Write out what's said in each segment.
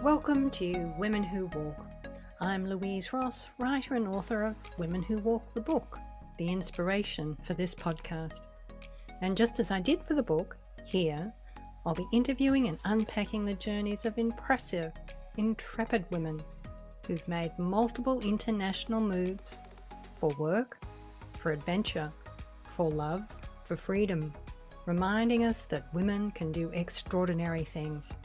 Welcome to Women Who Walk. I'm Louise Ross, writer and author of Women Who Walk the book, the inspiration for this podcast. And just as I did for the book, here I'll be interviewing and unpacking the journeys of impressive, intrepid women who've made multiple international moves for work, for adventure, for love, for freedom, reminding us that women can do extraordinary things.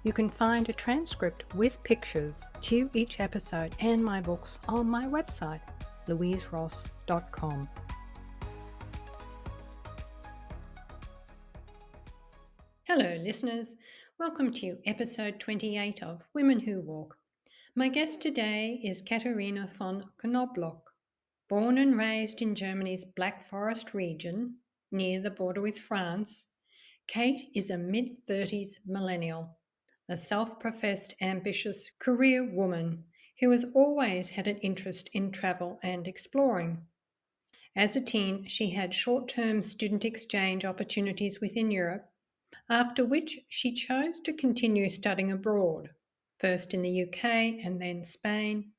You can find a transcript with pictures to each episode and my books on my website, louiseross.com. Hello listeners, welcome to episode 28 of Women Who Walk. My guest today is Katharina von Knobloch. Born and raised in Germany's Black Forest region, near the border with France, Kate is a mid-30s millennial, a self-professed ambitious career woman who has always had an interest in travel and exploring. As a teen, she had short-term student exchange opportunities within Europe, after which she chose to continue studying abroad, first in the UK and then Spain,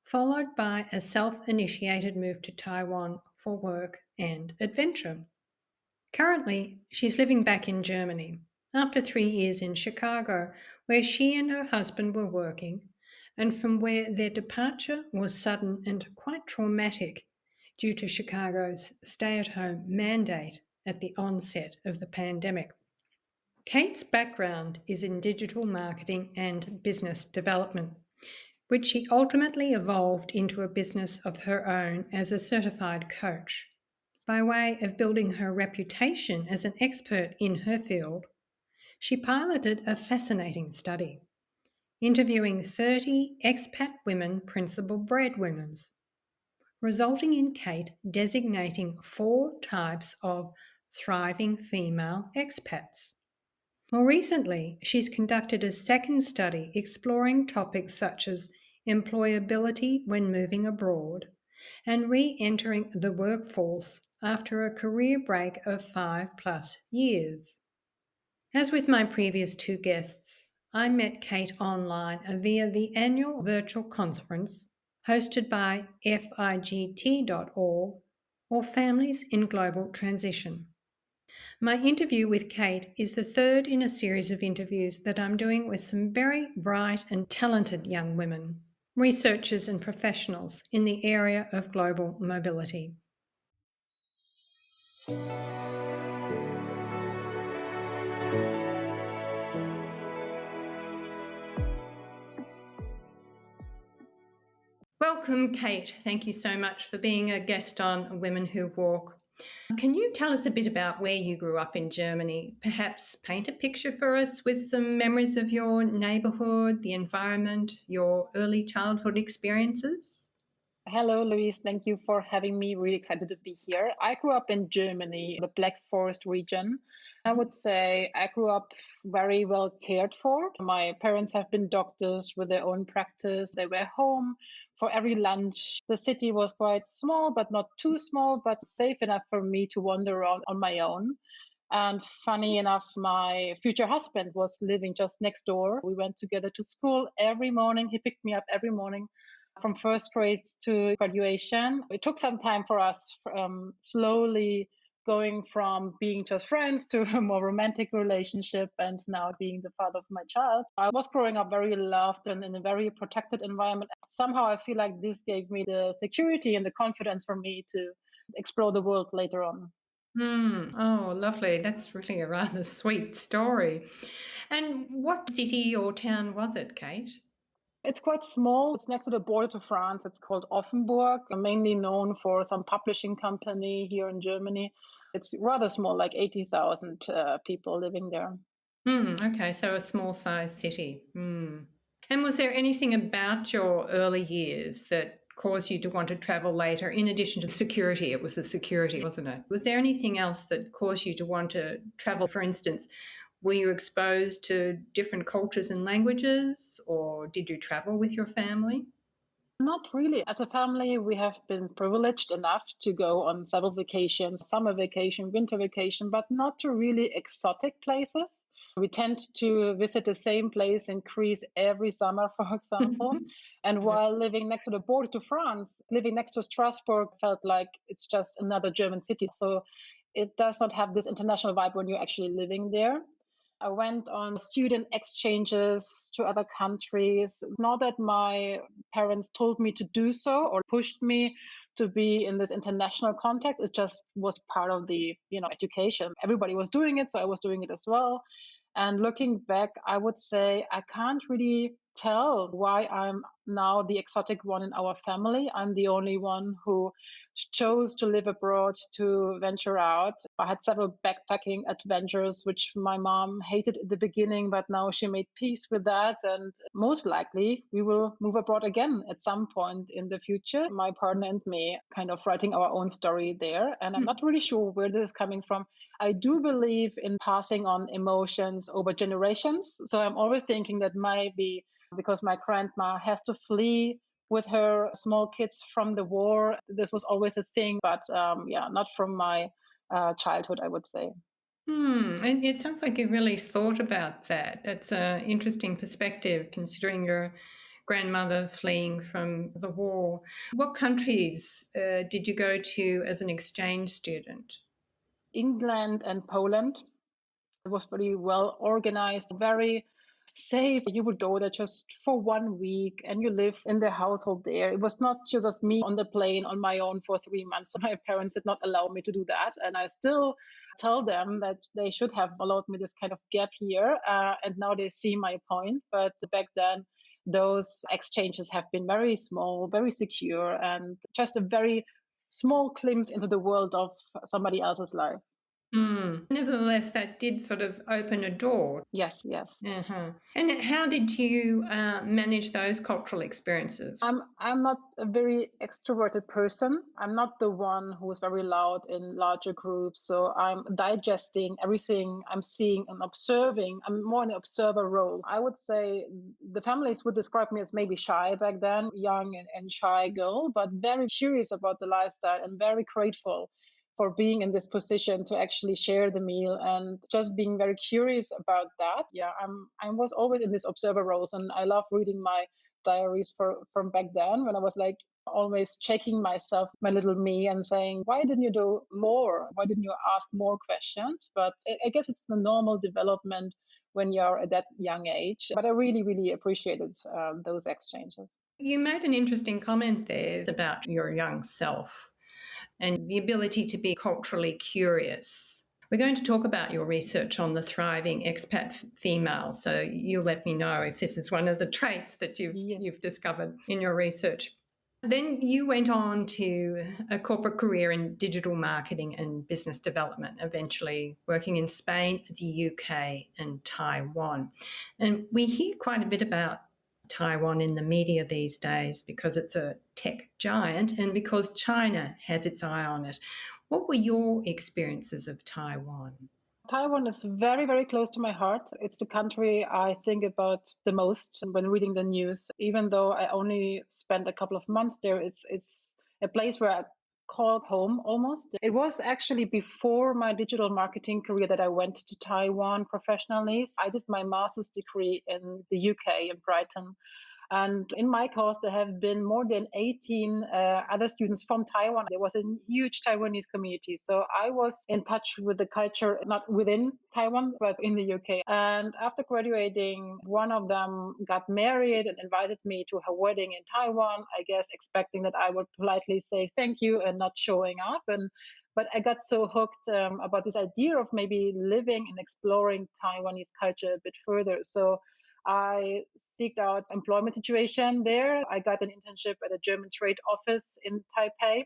followed by a self-initiated move to Taiwan for work and adventure. Currently, she's living back in Germany after 3 years in Chicago, where she and her husband were working, and from where their departure was sudden and quite traumatic due to Chicago's stay-at-home mandate at the onset of the pandemic. Kate's background is in digital marketing and business development, which she ultimately evolved into a business of her own as a certified coach. By way of building her reputation as an expert in her field, she piloted a fascinating study, interviewing 30 expat women principle-breadwinners, resulting in Kate designating 4 types of thriving female expats. More recently, she's conducted a second study exploring topics such as employability when moving abroad and re-entering the workforce after a career break of 5+ years. As with my previous 2 guests, I met Kate online via the annual virtual conference hosted by FIGT.org or Families in Global Transition. My interview with Kate is the third in a series of interviews that I'm doing with some very bright and talented young women, researchers and professionals in the area of global mobility. Welcome, Kate. Thank you so much for being a guest on Women Who Walk. Can you tell us a bit about where you grew up in Germany? Perhaps paint a picture for us with some memories of your neighbourhood, the environment, your early childhood experiences? Hello, Louise. Thank you for having me. Really excited to be here. I grew up in Germany, the Black Forest region. I would say I grew up very well cared for. My parents have been doctors with their own practice. They were home for every lunch. The city was quite small, but not too small, but safe enough for me to wander around on my own. And funny enough, my future husband was living just next door. We went together to school every morning. He picked me up every morning from first grade to graduation. It took some time for us, slowly going from being just friends to a more romantic relationship and now being the father of my child. I was growing up very loved and in a very protected environment. Somehow I feel like this gave me the security and the confidence for me to explore the world later on. Oh, lovely. That's really a rather sweet story. And what city or town was it, Kate? It's quite small. It's next to the border to France. It's called Offenburg, mainly known for some publishing company here in Germany. It's rather small, like 80,000 people living there. Okay, so a small sized city. And was there anything about your early years that caused you to want to travel later, in addition to security? It was the security, wasn't it? Was there anything else that caused you to want to travel? For instance, were you exposed to different cultures and languages, or did you travel with your family? Not really. As a family, we have been privileged enough to go on several vacations, summer vacation, winter vacation, but not to really exotic places. We tend to visit the same place in Greece every summer, for example. And while living next to the border to France, living next to Strasbourg felt like it's just another German city. So it does not have this international vibe when you're actually living there. I went on student exchanges to other countries. Not that my parents told me to do so or pushed me to be in this international context. It just was part of the, education. Everybody was doing it, so I was doing it as well. And looking back, I would say I can't really tell why I'm now the exotic one in our family. I'm the only one who chose to live abroad, to venture out. I had several backpacking adventures, which my mom hated at the beginning, but now she made peace with that. And most likely we will move abroad again at some point in the future. My partner and me kind of writing our own story there. And I'm not really sure where this is coming from. I do believe in passing on emotions over generations. So I'm always thinking that might be because my grandma has to flee with her small kids from the war. This was always a thing, but not from my childhood, I would say. And it sounds like you really thought about that. That's an interesting perspective, considering your grandmother fleeing from the war. What countries did you go to as an exchange student? England and Poland. It was very well organized, very safe. You would go there just for 1 week and you live in the household there. It was not just me on the plane on my own for 3 months. So my parents did not allow me to do that. And I still tell them that they should have allowed me this kind of gap year. And now they see my point. But back then, those exchanges have been very small, very secure, and just a very small glimpse into the world of somebody else's life. Nevertheless, that did sort of open a door. Yes, yes. Uh-huh. And how did you manage those cultural experiences? I'm not a very extroverted person. I'm not the one who is very loud in larger groups. So I'm digesting everything I'm seeing and observing. I'm more in an observer role. I would say the families would describe me as maybe shy back then, young and shy girl, but very curious about the lifestyle and very grateful for being in this position to actually share the meal and just being very curious about that. Yeah, I was always in this observer roles, and I love reading my diaries from back then when I was like always checking myself, my little me, and saying, why didn't you do more? Why didn't you ask more questions? But I guess it's the normal development when you're at that young age. But I really, really appreciated those exchanges. You made an interesting comment there about your young self and the ability to be culturally curious. We're going to talk about your research on the thriving expat female, so you let me know if this is one of the traits that you've discovered in your research. Then you went on to a corporate career in digital marketing and business development, eventually working in Spain, the UK, and Taiwan. And we hear quite a bit about Taiwan in the media these days because it's a tech giant and because China has its eye on it. What were your experiences of Taiwan? Taiwan is very, very close to my heart. It's the country I think about the most when reading the news. Even though I only spent a couple of months there, it's a place where I call home almost. It was actually before my digital marketing career that I went to Taiwan professionally. I did my master's degree in the UK in Brighton. And in my course, there have been more than 18 other students from Taiwan. There was a huge Taiwanese community. So I was in touch with the culture, not within Taiwan, but in the UK. And after graduating, one of them got married and invited me to her wedding in Taiwan, I guess expecting that I would politely say thank you and not showing up. But I got so hooked about this idea of maybe living and exploring Taiwanese culture a bit further. So I seeked out employment situation there. I got an internship at a German trade office in Taipei.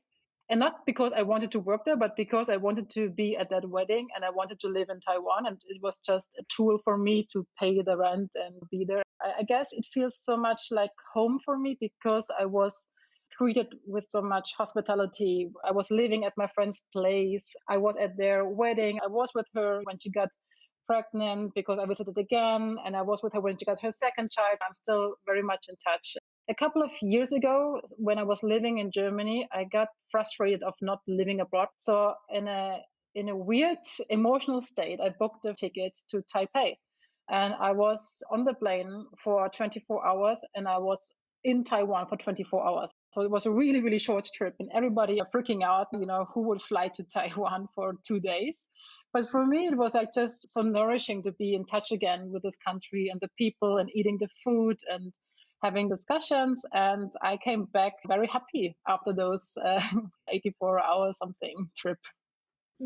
And not because I wanted to work there, but because I wanted to be at that wedding and I wanted to live in Taiwan. And it was just a tool for me to pay the rent and be there. I guess it feels so much like home for me because I was treated with so much hospitality. I was living at my friend's place. I was at their wedding. I was with her when she got pregnant because I visited again, and I was with her when she got her second child. I'm still very much in touch. A couple of years ago, when I was living in Germany, I got frustrated of not living abroad. So in a weird emotional state, I booked a ticket to Taipei. And I was on the plane for 24 hours and I was in Taiwan for 24 hours. So it was a really, really short trip and everybody are freaking out, who would fly to Taiwan for 2 days. But for me, it was like just so nourishing to be in touch again with this country and the people and eating the food and having discussions. And I came back very happy after those 84 hours something trip.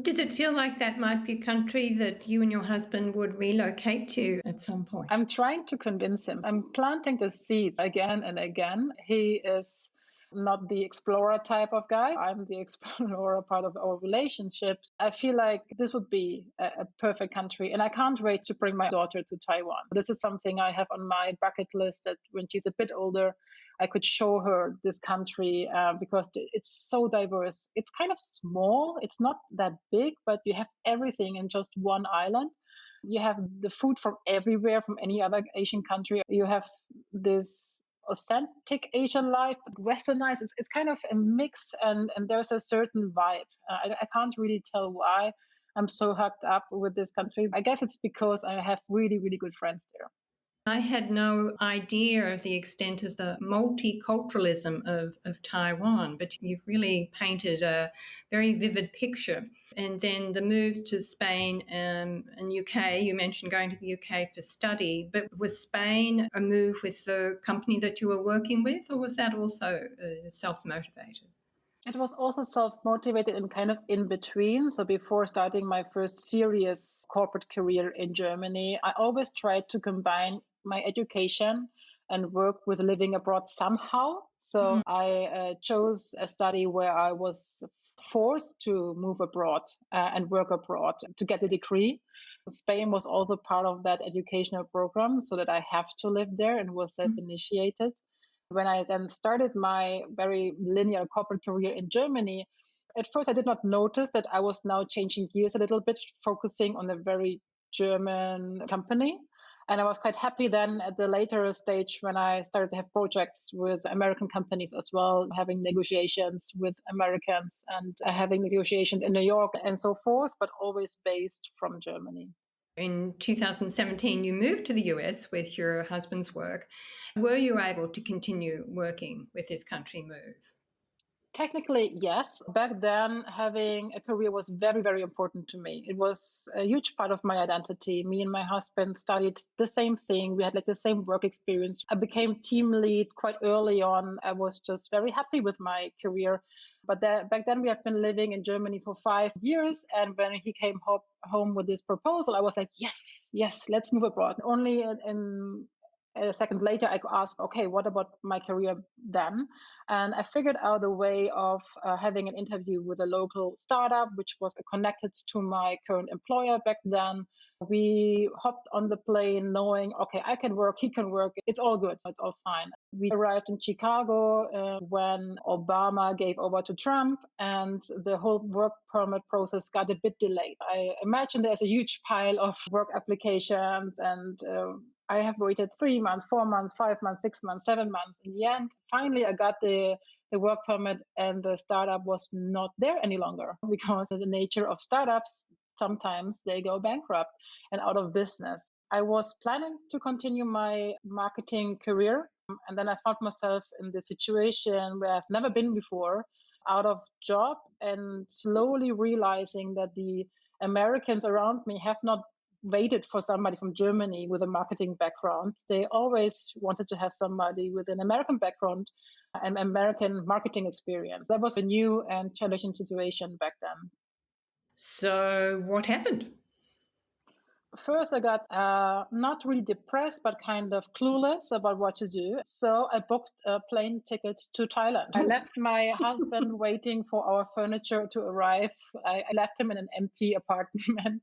Does it feel like that might be a country that you and your husband would relocate to at some point? I'm trying to convince him. I'm planting the seeds again and again. He is not the explorer type of guy. I'm the explorer part of our relationships. I feel like this would be a perfect country. And I can't wait to bring my daughter to Taiwan. This is something I have on my bucket list that when she's a bit older, I could show her this country because it's so diverse. It's kind of small. It's not that big, but you have everything in just one island. You have the food from everywhere, from any other Asian country. You have this authentic Asian life, but westernized. It's kind of a mix, and there's a certain vibe. I can't really tell why I'm so hooked up with this country. I guess it's because I have really, really good friends there. I had no idea of the extent of the multiculturalism of Taiwan, but you've really painted a very vivid picture. And then the moves to Spain and UK, you mentioned going to the UK for study, but was Spain a move with the company that you were working with, or was that also self-motivated? It was also self-motivated and kind of in between. So before starting my first serious corporate career in Germany, I always tried to combine my education and work with living abroad somehow. So I chose a study where I was forced to move abroad and work abroad to get a degree. Spain was also part of that educational program so that I have to live there and was self-initiated. When I then started my very linear corporate career in Germany, at first I did not notice that I was now changing gears a little bit, focusing on a very German company. And I was quite happy then at the later stage when I started to have projects with American companies as well, having negotiations with Americans and having negotiations in New York and so forth, but always based from Germany. In 2017, you moved to the US with your husband's work. Were you able to continue working with this country move? Technically, yes. Back then, having a career was very, very important to me. It was a huge part of my identity. Me and my husband studied the same thing. We had like the same work experience. I became team lead quite early on. I was just very happy with my career. But back then, we have been living in Germany for 5 years. And when he came home with this proposal, I was like, yes, yes, let's move abroad. Only in a second later, I asked, okay, what about my career then? And I figured out a way of having an interview with a local startup, which was connected to my current employer back then. We hopped on the plane knowing, okay, I can work, he can work. It's all good. It's all fine. We arrived in Chicago when Obama gave over to Trump and the whole work permit process got a bit delayed. I imagine there's a huge pile of work applications and I have waited 3 months, 4 months, 5 months, 6 months, 7 months. In the end, finally, I got the work permit and the startup was not there any longer because of the nature of startups. Sometimes they go bankrupt and out of business. I was planning to continue my marketing career. And then I found myself in the situation where I've never been before, out of job and slowly realizing that the Americans around me have not waited for somebody from Germany with a marketing background. They always wanted to have somebody with an American background and American marketing experience. That was a new and challenging situation back then. So, what happened? First, I got not really depressed, but kind of clueless about what to do. So I booked a plane ticket to Thailand. I left my husband waiting for our furniture to arrive. I left him in an empty apartment,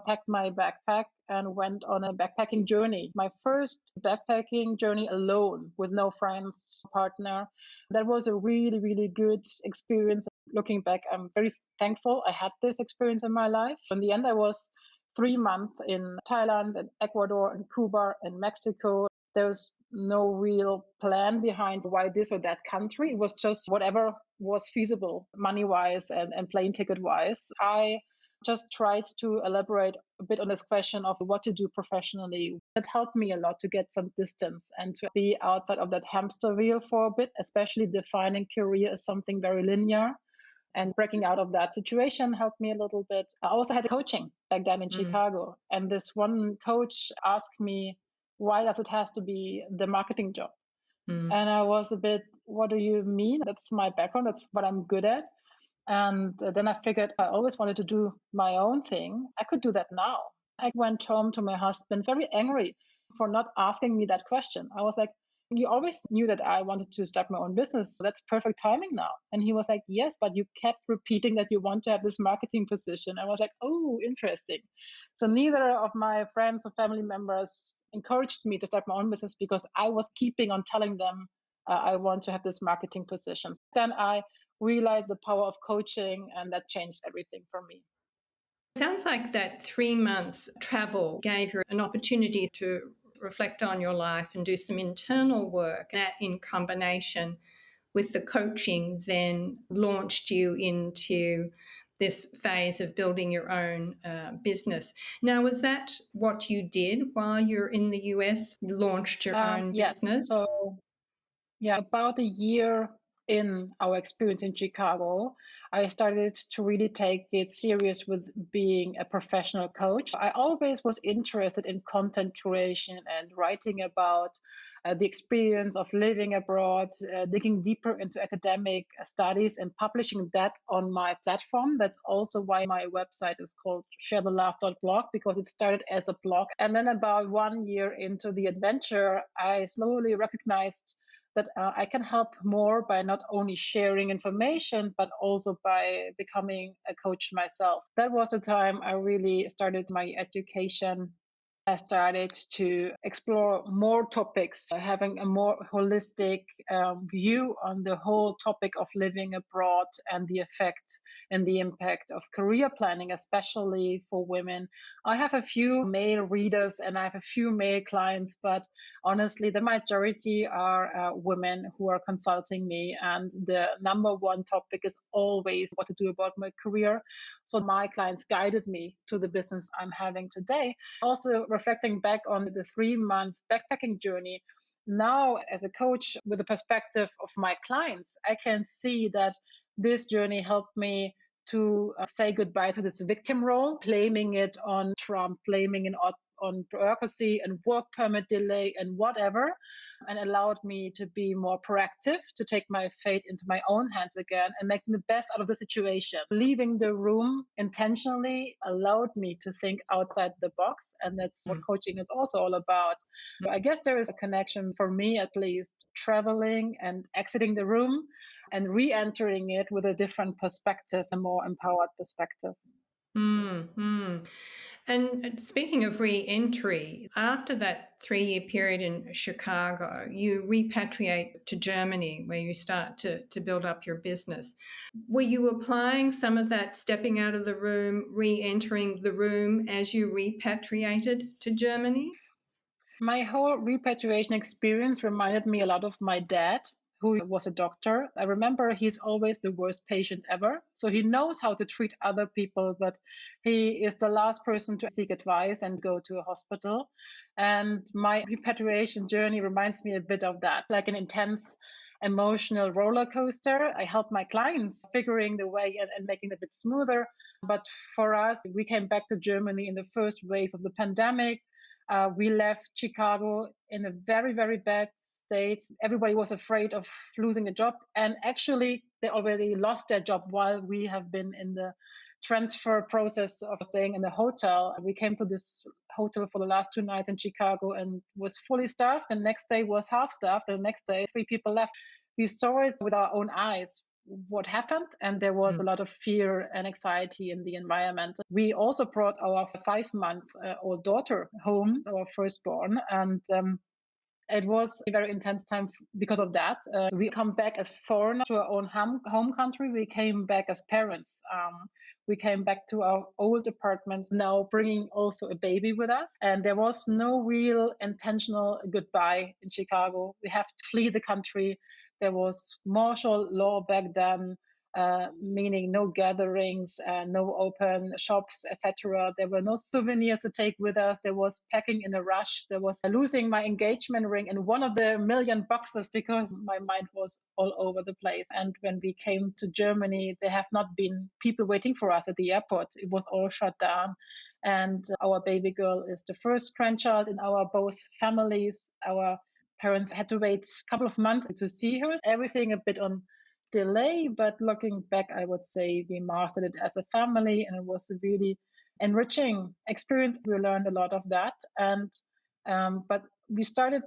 packed my backpack, and went on a backpacking journey. My first backpacking journey alone with no friends, partner. That was a really, really good experience. Looking back, I'm very thankful I had this experience in my life. In the end, I was 3 months in Thailand and Ecuador and Cuba and Mexico. There was no real plan behind why this or that country. It was just whatever was feasible money wise and plane ticket wise. I Just tried to elaborate a bit on this question of what to do professionally. That helped me a lot to get some distance and to be outside of that hamster wheel for a bit, especially defining career as something very linear. And breaking out of that situation helped me a little bit. I also had coaching back then in Mm, Chicago. And this one coach asked me, why does it have to be the marketing job? mm, And I was a bit, what do you mean? That's my background. That's what I'm good at. And then I figured I always wanted to do my own thing. I could do that now. I went home to my husband very angry for not asking me that question. I was like, you always knew that I wanted to start my own business. So that's perfect timing now. And he was like, yes, but you kept repeating that you want to have this marketing position. I was like, oh, interesting. So neither of my friends or family members encouraged me to start my own business because I was keeping on telling them I want to have this marketing position. Then I realized the power of coaching, and that changed everything for me. Sounds like that 3 months travel gave you an opportunity to reflect on your life and do some internal work. That, in combination with the coaching, then launched you into this phase of building your own business. Now, was that what you did while you're in the US? You launched your own Yes. business? So yeah, about a year in our experience in Chicago, I started to really take it serious with being a professional coach. I always was interested in content creation and writing about the experience of living abroad, digging deeper into academic studies and publishing that on my platform. That's also why my website is called sharethelaugh.blog, because it started as a blog. And then about 1 year into the adventure, I slowly recognized that I can help more by not only sharing information, but also by becoming a coach myself. That was the time I really started my education. I started to explore more topics, having a more holistic view on the whole topic of living abroad and the effect and the impact of career planning, especially for women. I have a few male readers and I have a few male clients, but honestly, the majority are women who are consulting me. And the number one topic is always what to do about my career. So my clients guided me to the business I'm having today. Also, reflecting back on the 3 month backpacking journey, now as a coach with the perspective of my clients, I can see that this journey helped me to say goodbye to this victim role, blaming it on Trump, blaming it on bureaucracy and work permit delay and whatever, and allowed me to be more proactive, to take my fate into my own hands again and making the best out of the situation. Leaving the room intentionally allowed me to think outside the box, and that's what coaching is also all about. I guess there is a connection for me, at least, traveling and exiting the room and re-entering it with a different perspective, a more empowered perspective. Mm. And speaking of re-entry, after that 3 year period in Chicago, you repatriate to Germany where you start to build up your business. Were you applying some of that stepping out of the room, re-entering the room as you repatriated to Germany? My whole repatriation experience reminded me a lot of my dad, who was a doctor. I remember he's always the worst patient ever. So he knows how to treat other people, but he is the last person to seek advice and go to a hospital. And my repatriation journey reminds me a bit of that, like an intense emotional roller coaster. I help my clients figuring the way and making it a bit smoother. But for us, we came back to Germany in the first wave of the pandemic. We left Chicago in a very, very bad state. Everybody was afraid of losing a job. And actually, they already lost their job while we have been in the transfer process of staying in the hotel. We came to this hotel for the last 2 nights in Chicago and was fully staffed. The next day was half staffed. The next day, 3 people left. We saw it with our own eyes what happened, and there was a lot of fear and anxiety in the environment. We also brought our 5 month old daughter home, our firstborn, and it was a very intense time because of that. We come back as foreigners to our own home country. We came back as parents. We came back to our old apartments, now bringing also a baby with us. And there was no real intentional goodbye in Chicago. We have to flee the country. There was martial law back then. meaning no gatherings, no open shops, etc. There were no souvenirs to take with us. There was packing in a rush. There was losing my engagement ring in one of the million boxes because my mind was all over the place. And when we came to Germany, there have not been people waiting for us at the airport. It was all shut down. And our baby girl is the first grandchild in our both families. Our parents had to wait a couple of months to see her. Everything a bit on delay, but looking back, I would say we mastered it as a family, and it was a really enriching experience. We learned a lot of that, and but we started,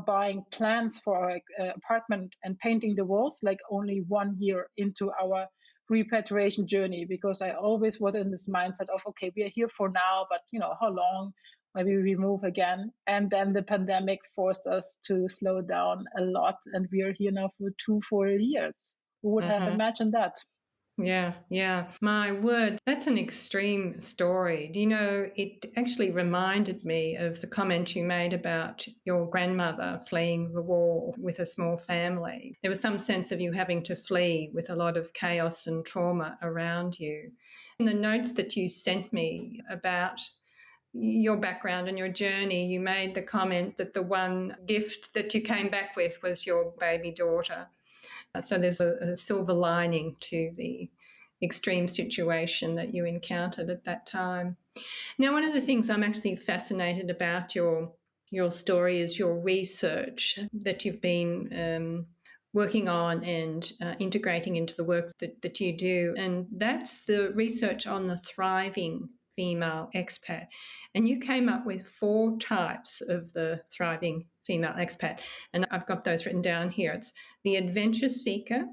buying plans for our apartment and painting the walls like only 1 year into our repatriation journey, because I always was in this mindset of, okay, we are here for now, but how long? Maybe we move again. And then the pandemic forced us to slow down a lot, and we are here now for 2 full years. Who would have Mhm. imagined that? Yeah, yeah. My word, that's an extreme story. Do you know, it actually reminded me of the comment you made about your grandmother fleeing the war with a small family. There was some sense of you having to flee with a lot of chaos and trauma around you. In the notes that you sent me about your background and your journey, you made the comment that the one gift that you came back with was your baby daughter. So there's a silver lining to the extreme situation that you encountered at that time. Now, one of the things I'm actually fascinated about your story is your research that you've been working on and integrating into the work that you do. And that's the research on the thriving female expat. And you came up with 4 types of the thriving female expat. And I've got those written down here. It's the adventure seeker,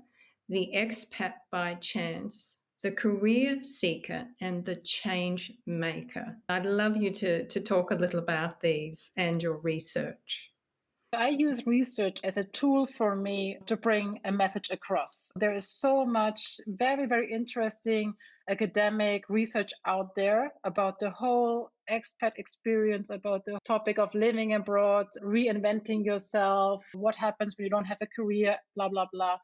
the expat by chance, the career seeker, and the change maker. I'd love you to talk a little about these and your research. I use research as a tool for me to bring a message across. There is so much very, very interesting academic research out there about the whole expat experience, about the topic of living abroad, reinventing yourself, what happens when you don't have a career, blah, blah, blah.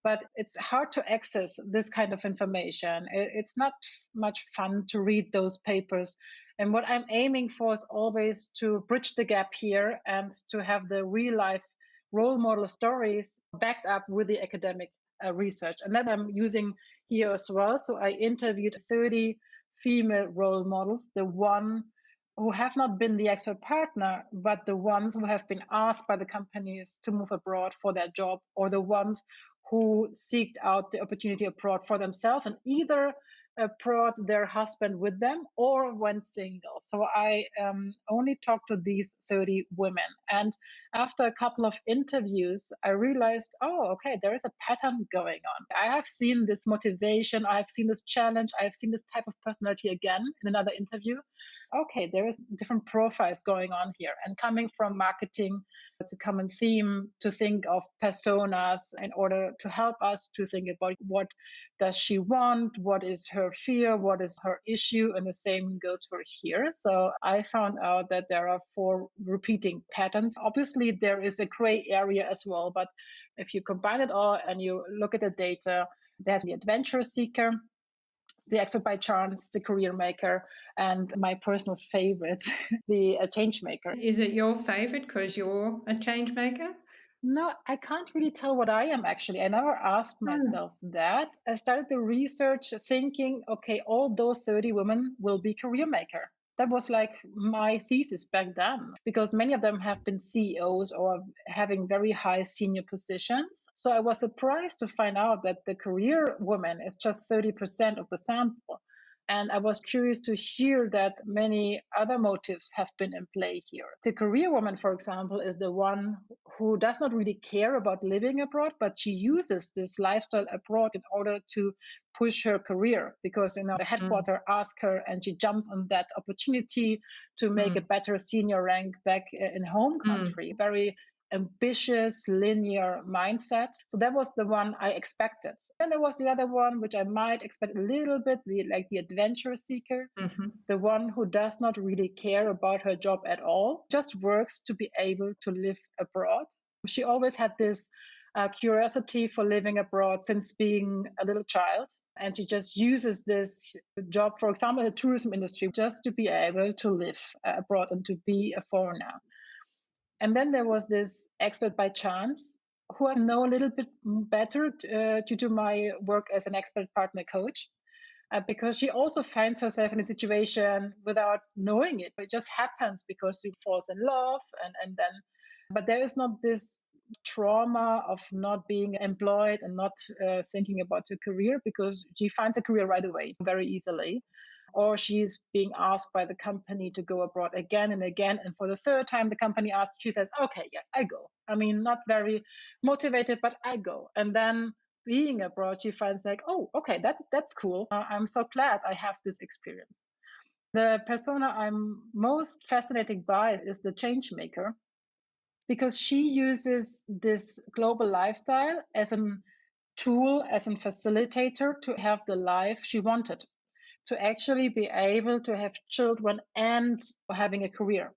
But it's hard to access this kind of information. It's not much fun to read those papers. And what I'm aiming for is always to bridge the gap here and to have the real life role model stories backed up with the academic research. And that I'm using here as well. So I interviewed 30 female role models, the one who have not been the expert partner, but the ones who have been asked by the companies to move abroad for their job, or the ones who seeked out the opportunity abroad for themselves and either brought their husband with them or went single. So I only talked to these 30 women. And after a couple of interviews, I realized, oh, okay, there is a pattern going on. I have seen this motivation, I have seen this challenge, I have seen this type of personality again in another interview. Okay, there is different profiles going on here. And coming from marketing, it's a common theme to think of personas in order to help us to think about what does she want, what is her fear, what is her issue, and the same goes for here. So I found out that there are 4 repeating patterns. Obviously, there is a gray area as well, but if you combine it all and you look at the data, there's the adventure seeker, the expert by chance, the career maker, and my personal favorite, the change maker. Is it your favorite because you're a change maker? No, I can't really tell what I am actually. I never asked Oh. myself that. I started the research thinking, okay, all those 30 women will be career maker. That was like my thesis back then, because many of them have been CEOs or having very high senior positions. So I was surprised to find out that the career woman is just 30% of the sample. And I was curious to hear that many other motives have been in play here. The career woman, for example, is the one who does not really care about living abroad, but she uses this lifestyle abroad in order to push her career, because the Mm, headquarter asks her and she jumps on that opportunity to make a mm, better senior rank back in home mm, country. Very ambitious linear mindset. So that was the one I expected. Then there was the other one which I might expect a little bit, like the adventure seeker, mhm, the one who does not really care about her job at all, just works to be able to live abroad. She always had this a curiosity for living abroad since being a little child. And she just uses this job, for example, in the tourism industry, just to be able to live abroad and to be a foreigner. And then there was this expert by chance who I know a little bit better due to my work as an expert partner coach, because she also finds herself in a situation without knowing it. It just happens because she falls in love and then, but there is not this trauma of not being employed and not thinking about her career, because she finds a career right away very easily. Or she's being asked by the company to go abroad again and again. And for the third time, the company asks, she says, okay, yes, I go. I mean, not very motivated, but I go. And then being abroad, she finds like, oh, okay, that's cool. I'm so glad I have this experience. The persona I'm most fascinated by is the change maker, because she uses this global lifestyle as a tool, as a facilitator to have the life she wanted, to actually be able to have children and having a career.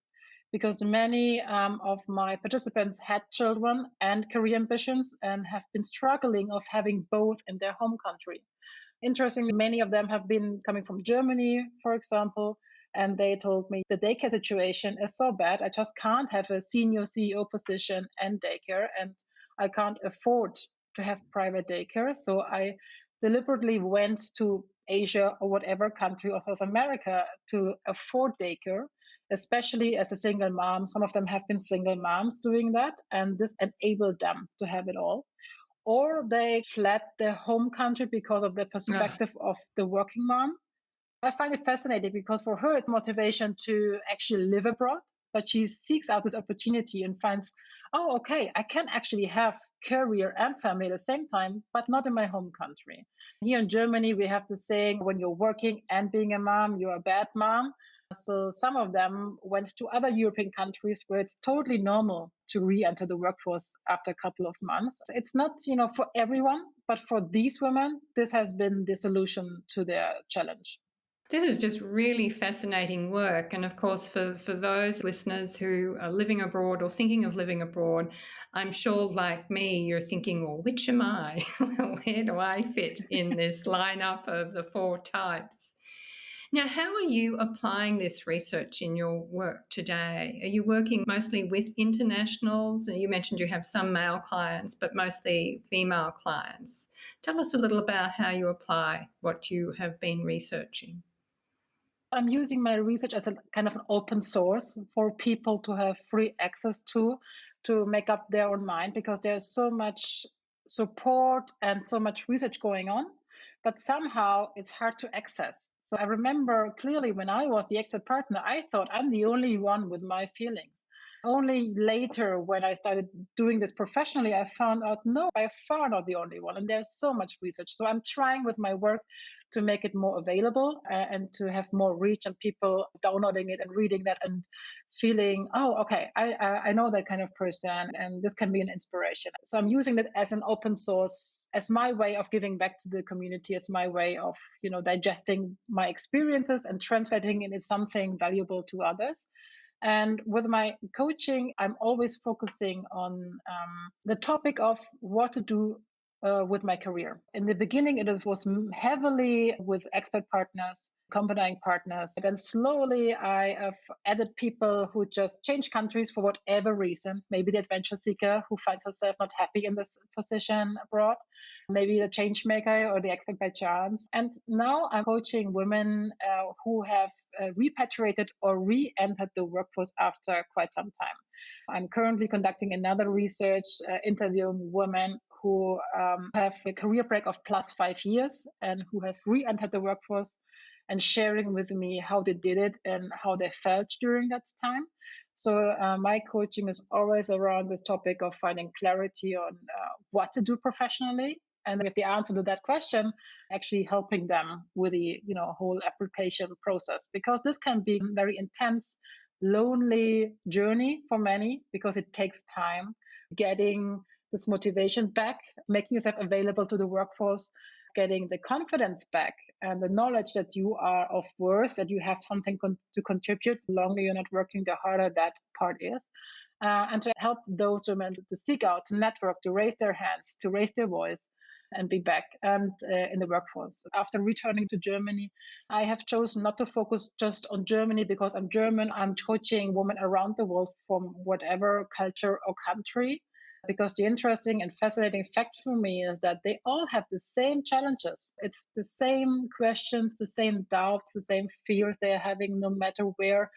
Because many of my participants had children and career ambitions and have been struggling of having both in their home country. Interestingly, many of them have been coming from Germany, for example, and they told me the daycare situation is so bad. I just can't have a senior CEO position and daycare, and I can't afford to have private daycare. So I deliberately went to Asia or whatever country of South America to afford daycare, especially as a single mom. Some of them have been single moms doing that, and this enabled them to have it all. Or they fled their home country because of the Oh, perspective of the working mom. I find it fascinating because for her, it's motivation to actually live abroad, but she seeks out this opportunity and finds, oh, okay, I can actually have career and family at the same time, but not in my home country. Here in Germany, we have the saying, when you're working and being a mom, you're a bad mom. So some of them went to other European countries where it's totally normal to re-enter the workforce after a couple of months. It's not, for everyone, but for these women, this has been the solution to their challenge. this is just really fascinating work. And of course, for those listeners who are living abroad or thinking of living abroad, I'm sure, like me, you're thinking, well, which am I? Where do I fit in this lineup of the four types? Now, how are you applying this research in your work today? Are you working mostly with internationals? You mentioned you have some male clients, but mostly female clients. Tell us a little about how you apply what you have been researching. I'm using my research as a kind of an open source for people to have free access to make up their own mind, because there's so much support and so much research going on, but somehow it's hard to access. So I remember clearly when I was the expert partner, I thought I'm the only one with my feelings. Only later, when I started doing this professionally, I found out no, by far not the only one. And there's so much research. So I'm trying with my work to make it more available and to have more reach and people downloading it and reading that and feeling, oh, okay, I know that kind of person and this can be an inspiration. So I'm using it as an open source, as my way of giving back to the community, as my way of, digesting my experiences and translating it into something valuable to others. And with my coaching, I'm always focusing on the topic of what to do with my career. In the beginning, it was heavily with expert partners, accompanying partners. Then slowly, I have added people who just change countries for whatever reason. Maybe the adventure seeker who finds herself not happy in this position abroad. Maybe the change maker or the expert by chance. And now I'm coaching women who have repatriated or re-entered the workforce after quite some time. I'm currently conducting another research, interviewing women who have a career break of plus 5 years and who have re-entered the workforce and sharing with me how they did it and how they felt during that time. So my coaching is always around this topic of finding clarity on what to do professionally. And with the answer to that question, actually helping them with the whole application process, because this can be a very intense, lonely journey for many, because it takes time getting this motivation back, making yourself available to the workforce, getting the confidence back and the knowledge that you are of worth, that you have something to contribute. The longer you're not working, the harder that part is. and to help those women to seek out, to network, to raise their hands, to raise their voice and be back and in the workforce. After returning to Germany, I have chosen not to focus just on Germany because I'm German. I'm coaching women around the world from whatever culture or country. Because the interesting and fascinating fact for me is that they all have the same challenges. It's the same questions, the same doubts, the same fears they are having, no matter where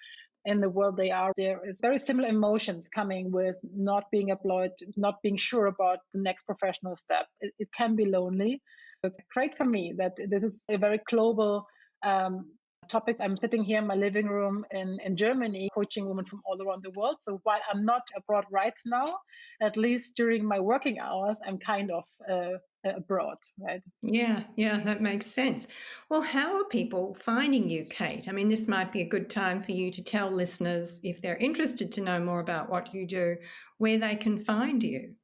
in the world they are. There is very similar emotions coming with not being employed, not being sure about the next professional step. It can be lonely. It's great for me that this is a very global topic. I'm sitting here in my living room in Germany, coaching women from all around the world. So while I'm not abroad right now, at least during my working hours, I'm kind of abroad, right? Yeah, that makes sense. Well, how are people finding you, Kate? I mean, this might be a good time for you to tell listeners, if they're interested to know more about what you do, where they can find you.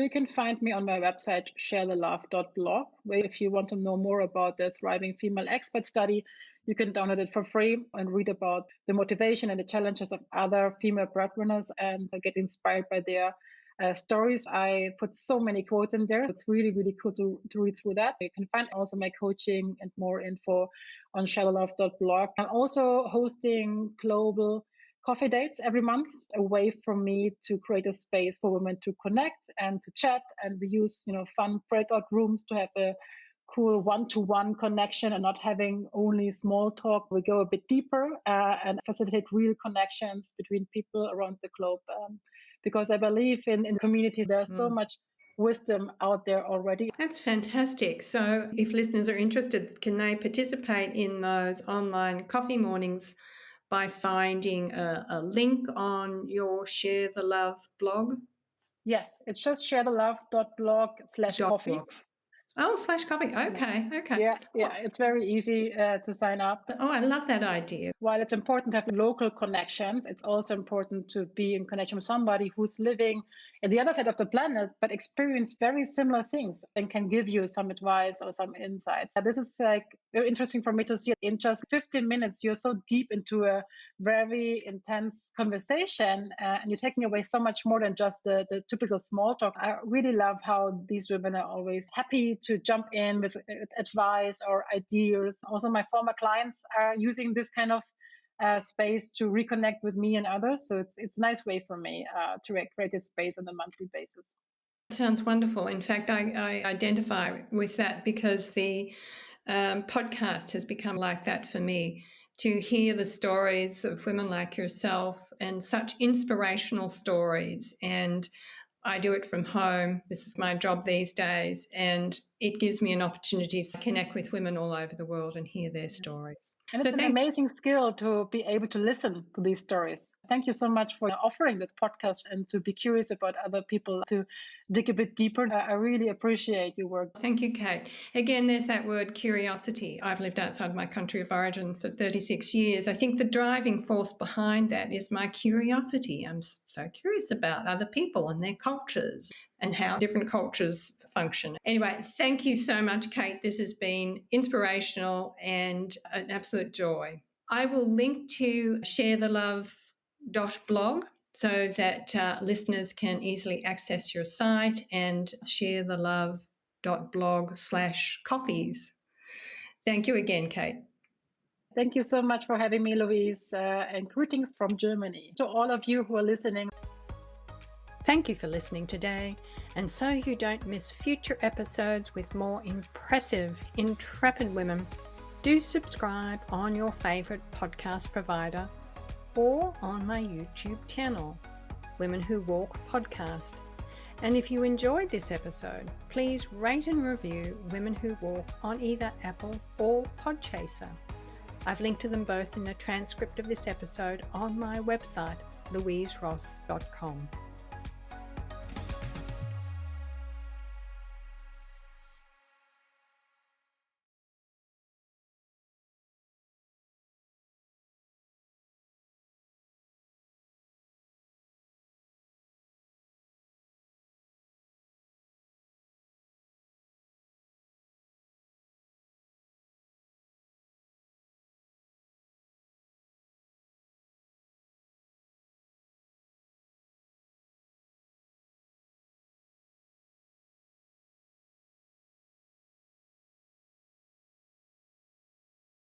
You can find me on my website, sharethelove.blog, where if you want to know more about the Thriving Female Expat study, you can download it for free and read about the motivation and the challenges of other female breadwinners and get inspired by their stories. I put so many quotes in there. It's really, really cool to read through that. You can find also my coaching and more info on sharethelove.blog. I'm also hosting global coffee dates every month, a way for me to create a space for women to connect and to chat. And we use, fun breakout rooms to have a cool one-to-one connection and not having only small talk. We go a bit deeper and facilitate real connections between people around the globe. Because I believe in community, there's so much wisdom out there already. That's fantastic. So if listeners are interested, can they participate in those online coffee mornings by finding a link on your Share the Love blog? Yes, it's just sharethelove.blog/coffee. Oh, /coffee. Okay. Yeah, it's very easy to sign up. Oh, I love that idea. While it's important to have local connections, it's also important to be in connection with somebody who's living at the other side of the planet, but experience very similar things and can give you some advice or some insights. This is very interesting for me to see. In just 15 minutes, you're so deep into a very intense conversation and you're taking away so much more than just the typical small talk. I really love how these women are always happy to jump in with advice or ideas. Also, my former clients are using this kind of space to reconnect with me and others. So it's a nice way for me to create a space on a monthly basis. Sounds wonderful. In fact, I identify with that because the podcast has become like that for me. To hear the stories of women like yourself and such inspirational stories. And I do it from home. This is my job these days. And it gives me an opportunity to connect with women all over the world and hear their stories. And it's an amazing skill to be able to listen to these stories. Thank you so much for offering this podcast and to be curious about other people, to dig a bit deeper. I really appreciate your work. Thank you, Kate. Again, there's that word curiosity. I've lived outside my country of origin for 36 years. I think the driving force behind that is my curiosity. I'm so curious about other people and their cultures and how different cultures function. Anyway, thank you so much, Kate. This has been inspirational and an absolute joy. I will link to sharethelove.blog so that listeners can easily access your site and sharethelove.blog/coffees. Thank you again, Kate. Thank you so much for having me, Louise, and greetings from Germany to all of you who are listening. Thank you for listening today. And so you don't miss future episodes with more impressive, intrepid women, do subscribe on your favorite podcast provider or on my YouTube channel, Women Who Walk Podcast. And if you enjoyed this episode, please rate and review Women Who Walk on either Apple or Podchaser. I've linked to them both in the transcript of this episode on my website, louiseross.com.